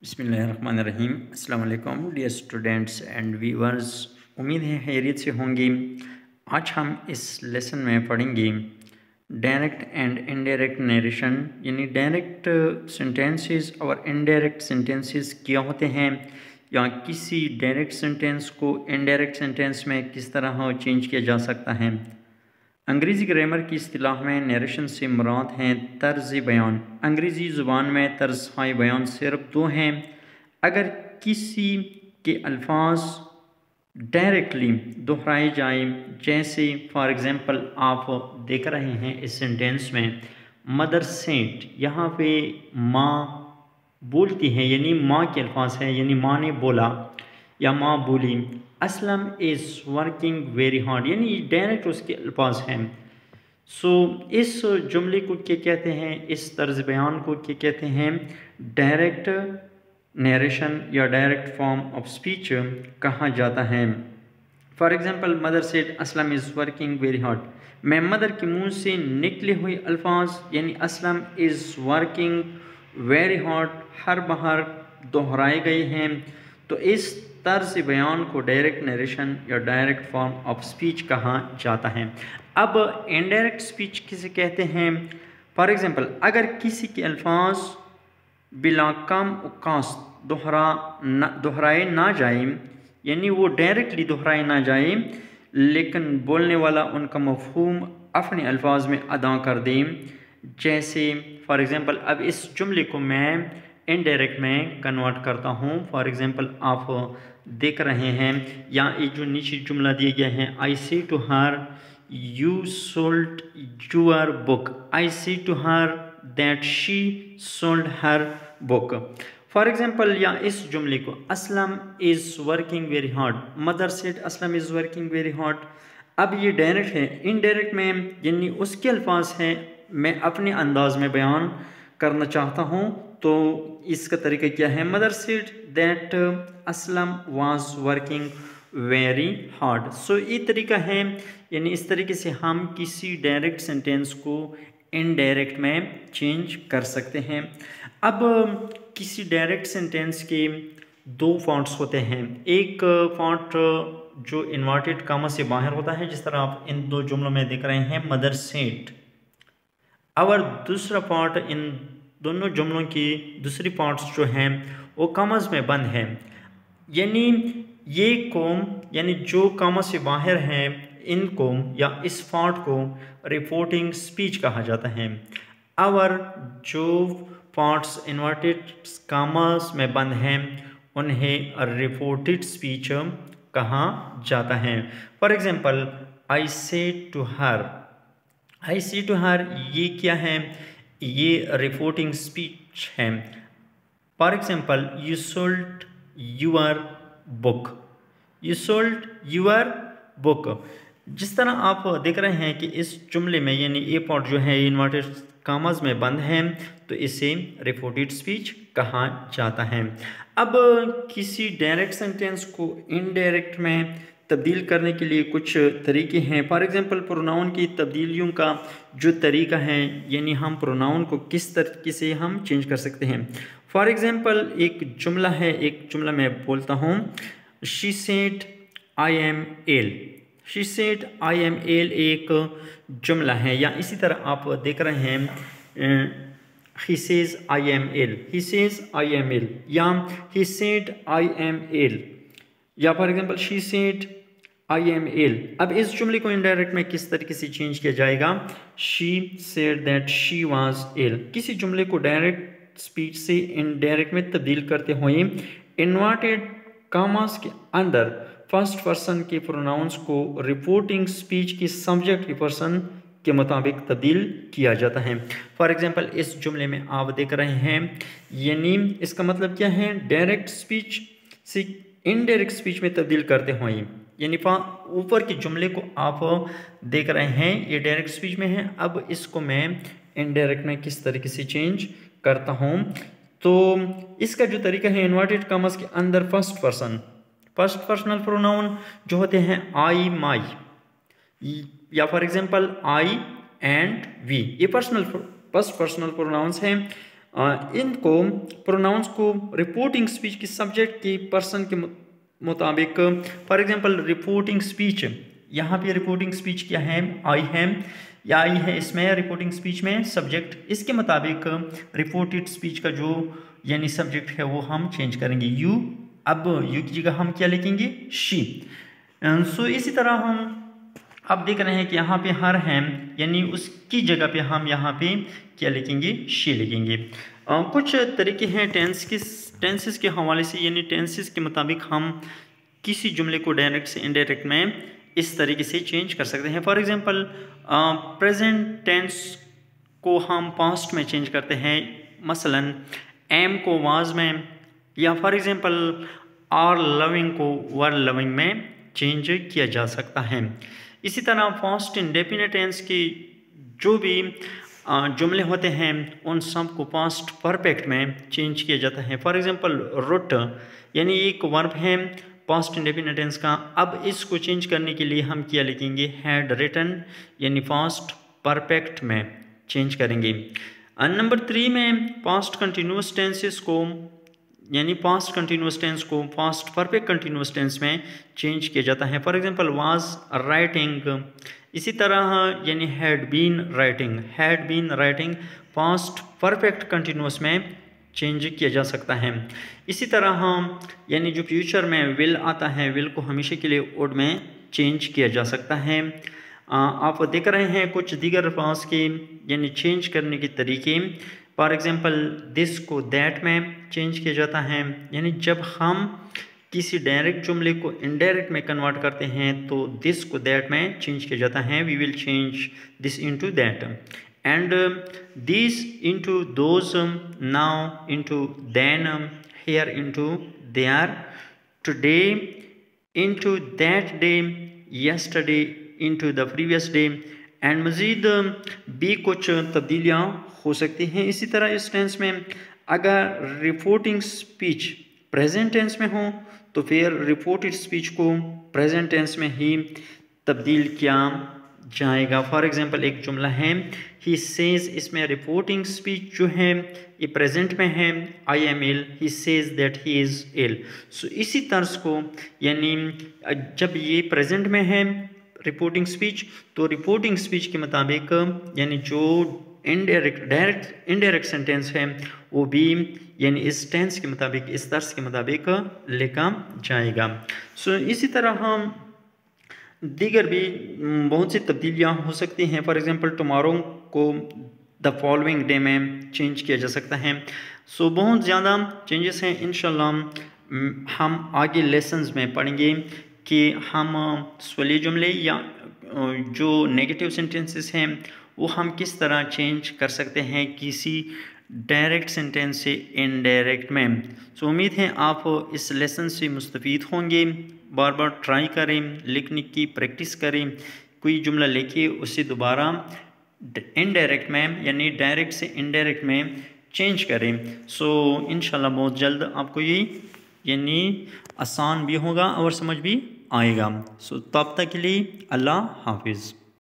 बिस्मिल्लाहिर्रहमानिर्रहीम। अस्सलाम वालेकुम डियर स्टूडेंट्स एंड व्यूअर्स। उम्मीद है खैरियत से होंगी। आज हम इस लेसन में पढ़ेंगे डायरेक्ट एंड इनडायरेक्ट नरेशन, यानी डायरेक्ट सेंटेंसेस और इनडायरेक्ट सेंटेंसेस क्या होते हैं, या किसी डायरेक्ट सेंटेंस को इनडायरेक्ट सेंटेंस में किस तरह चेंज किया जा सकता है। अंग्रेज़ी ग्रामर की इस्तिलाह में नरेशन से मुराद हैं तर्ज़ बयान। अंग्रेज़ी ज़ुबान में तर्ज़ बयान सिर्फ दो हैं। अगर किसी के अल्फाज डायरेक्टली दोहराए जाए, जैसे फॉर एग्ज़ाम्पल आप देख रहे हैं इस सेंटेंस में मदर सेंट, यहाँ पे माँ बोलती है, यानी माँ के अल्फाज हैं, यानी माँ ने बोला या माँ बोली। Aslam is working very hard, यानी डायरेक्ट उसके अल्फाज हैं। इस जुमले को क्या कहते हैं, इस तर्ज बयान को क्या कहते हैं, डायरेक्ट नरेशन या डायरेक्ट फॉर्म ऑफ स्पीच कहा जाता है। For example mother said Aslam is working very hard. मैं मदर के मुंह से निकले हुए अल्फाज यानी Aslam is working very hard हर बार दोहराए गए हैं। तो इस तर्ज बयान को डायरेक्ट नरेशन या डायरेक्ट फॉर्म ऑफ स्पीच कहा जाता है। अब इनडायरेक्ट स्पीच किसे कहते हैं? फॉर एग्जाम्पल अगर किसी के अल्फाज बिला कम उकास दोहराए ना जाए, यानी वो डायरेक्टली दोहराए ना जाए, लेकिन बोलने वाला उनका मफहूम अपने अल्फाज में अदा कर दे। जैसे फॉर एग्जांपल अब इस जुमले को मैं इनडायरेक्ट में कन्वर्ट करता हूँ। फॉर एग्जांपल आप देख रहे हैं, या ये जो नीचे जुमला दिया गया है, I say to her you sold your book, I say to her that she sold her book. For example या इस जुमले को Aslam is working very hard, mother said Aslam is working very hard. अब ये डायरेक्ट है। इनडायरेक्ट में यानी उसके अल्फाज हैं, मैं अपने अंदाज में बयान करना चाहता हूँ, तो इसका तरीका क्या है? Mother said that Aslam was working very hard. ये तरीका है, यानी इस तरीके से हम किसी डायरेक्ट सेंटेंस को इनडायरेक्ट में चेंज कर सकते हैं। अब किसी डायरेक्ट सेंटेंस के दो फॉन्ट्स होते हैं। एक फॉन्ट जो इन्वर्टेड कामा से बाहर होता है, जिस तरह आप इन दो जुमलों में देख रहे हैं मदर सेड, और दूसरा पार्ट, इन दोनों जुमलों की दूसरी पार्ट्स जो हैं वो कामाज में बंद है। यानी ये कौम, यानी जो कामा से बाहर हैं, इन कौम या इस फॉन्ट को रिपोर्टिंग स्पीच कहा जाता है, और जो फॉन्ट्स इन्वर्टेड कामास में बंद हैं उन्हें रिपोर्टेड स्पीच कहा जाता है। For example I say to her, I C to her, ये क्या है? ये रिपोर्टिंग स्पीच है। For example you sold your book, you sold your book. जिस तरह आप देख रहे हैं कि इस जुमले में यानी ए पार्ट जो है इन्वर्टेड कामाज में बंद है, तो इसे रिपोर्टेड स्पीच कहा जाता है। अब किसी डायरेक्ट सेंटेंस को इनडायरेक्ट में तब्दील करने के लिए कुछ तरीके हैं। फॉर एग्जांपल प्रोनाउन की तब्दीलियों का जो तरीका है, यानी हम प्रोनाउन को किस तरीके से हम चेंज कर सकते हैं। फॉर एग्जांपल एक जुमला है, एक जुमला मैं बोलता हूँ, she said I am L, she said I am L एक जुमला है। या इसी तरह आप देख रहे हैं he says I am ill, he says I am ill, या he said I am ill, या for example she said I am ill। अब इस जुमले को इनडायरेक्ट में किस तरीके से चेंज किया जाएगा? she said that she was ill। किसी जुमले को डायरेक्ट स्पीच से इनडायरेक्ट में तब्दील करते हुए इन्वर्टेड कामास के अंदर फर्स्ट पर्सन के प्रोनाउंस को रिपोर्टिंग स्पीच के सब्जेक्ट के पर्सन के मुताबिक तब्दील किया जाता है। फॉर एग्जांपल इस जुमले में आप देख रहे हैं, यानी इसका मतलब क्या है? डायरेक्ट स्पीच से इनडायरेक्ट स्पीच में तब्दील करते हुए, यानी ऊपर के जुमले को आप देख रहे हैं ये डायरेक्ट स्पीच में है। अब इसको मैं इनडायरेक्ट में किस तरीके से चेंज करता हूँ, तो इसका जो तरीका है, इन्वर्टेड कामास के अंदर फर्स्ट पर्सनल प्रोनाउन जो होते हैं आई माई, या for example I and we, ये फर्स्ट पर्सनल प्रोनाउंस हैं। इनको प्रोनाउंस को रिपोर्टिंग स्पीच की सब्जेक्ट की पर्सन के मुताबिक, फॉर एग्जांपल रिपोर्टिंग स्पीच, यहाँ पे रिपोर्टिंग स्पीच क्या है, आई है या आई है, इसमें रिपोर्टिंग स्पीच में सब्जेक्ट, इसके मुताबिक रिपोर्टेड स्पीच का जो यानी सब्जेक्ट है वो हम चेंज करेंगे यू। अब यू की जगह हम क्या लिखेंगे, शी। सो इसी तरह हम अब देख रहे हैं कि यहाँ पे हर है यानी उसकी जगह पे हम यहाँ पे क्या लिखेंगे, शी लिखेंगे। कुछ तरीके हैं टेंसेस के हवाले से, यानी टेंसेस के मुताबिक हम किसी जुमले को डायरेक्ट से इनडायरेक्ट में इस तरीके से चेंज कर सकते हैं। फॉर एग्जांपल प्रेजेंट टेंस को हम पास्ट में चेंज करते हैं, मसलन एम को वाज में, या फॉर एग्जांपल आर लविंग को वर लविंग में चेंज किया जा सकता है। इसी तरह पास्ट इंडेफिनिट टेंस की जो भी जुमले होते हैं उन सब को पास्ट परफेक्ट में चेंज किया जाता है। फॉर एग्जांपल रोट यानी एक वर्ब है पास्ट इंडेफिनिट टेंस का, अब इसको चेंज करने के लिए हम क्या लिखेंगे, हैड रिटन, यानी पास्ट परफेक्ट में चेंज करेंगे। नंबर 3 में पास्ट कंटिन्यूस टेंसेस को यानी पास्ट कंटिन्यूस टेंस को पास्ट परफेक्ट कंटिन्यूस टेंस में चेंज किया जाता है। फॉर एग्जांपल वाज राइटिंग, इसी तरह यानी had been writing past perfect continuous में चेंज किया जा सकता है। इसी तरह हम यानी जो फ्यूचर में विल आता है, विल को हमेशा के लिए वुड में चेंज किया जा सकता है। आप देख रहे हैं कुछ दीगर अल्फाज के यानी चेंज करने के तरीके। फॉर एग्जांपल दिस को दैट में चेंज किया जाता है, यानी जब हम किसी डायरेक्ट जुमले को इनडायरेक्ट में कन्वर्ट करते हैं तो दिस को दैट में चेंज किया जाता है, we will change this into that, and this into those, now into then, here into there, today into that day, yesterday into the previous day, and मज़ीद भी कुछ तब्दीलियाँ हो सकती हैं। इसी तरह इस टेंस में अगर रिपोर्टिंग स्पीच प्रेजेंट टेंस में हो तो फिर रिपोर्टेड स्पीच को प्रेजेंट टेंस में ही तब्दील किया जाएगा। फॉर एग्जांपल एक जुमला है ही सेज, इसमें रिपोर्टिंग स्पीच जो है ये प्रेजेंट में है, I am ill, he says that he is ill. So इसी तर्ज को यानी जब ये प्रेजेंट में है रिपोर्टिंग स्पीच, तो रिपोर्टिंग स्पीच के मुताबिक यानी जो इनडायरेक्ट सेंटेंस है वो भी यानी इस टेंस के मुताबिक, इस तर्ज के मुताबिक लिखा जाएगा। सो इसी तरह हम दीगर भी बहुत सी तब्दीलियाँ हो सकती हैं। फॉर एग्जांपल टुमारो को द फॉलोइंग डे में चेंज किया जा सकता है। सो बहुत ज़्यादा चेंजेस हैं। इंशाल्लाह हम आगे लेसन्स में पढ़ेंगे कि हम सवाली जुमले या जो नेगेटिव सेंटेंसेस हैं वो हम किस तरह चेंज कर सकते हैं किसी डायरेक्ट सेंटेंस से इनडायरेक्ट में। सो उम्मीद है आप इस लेसन से मुस्तफ़ीद होंगे। बार बार ट्राई करें, लिखने की प्रैक्टिस करें, कोई जुमला लेके उसे दोबारा इनडायरेक्ट में यानी डायरेक्ट से इनडायरेक्ट में चेंज करें। सो इंशाल्लाह बहुत जल्द आपको ये यानी आसान भी होगा और समझ भी आएगा। सो तब तक के लिए अल्लाह हाफिज़।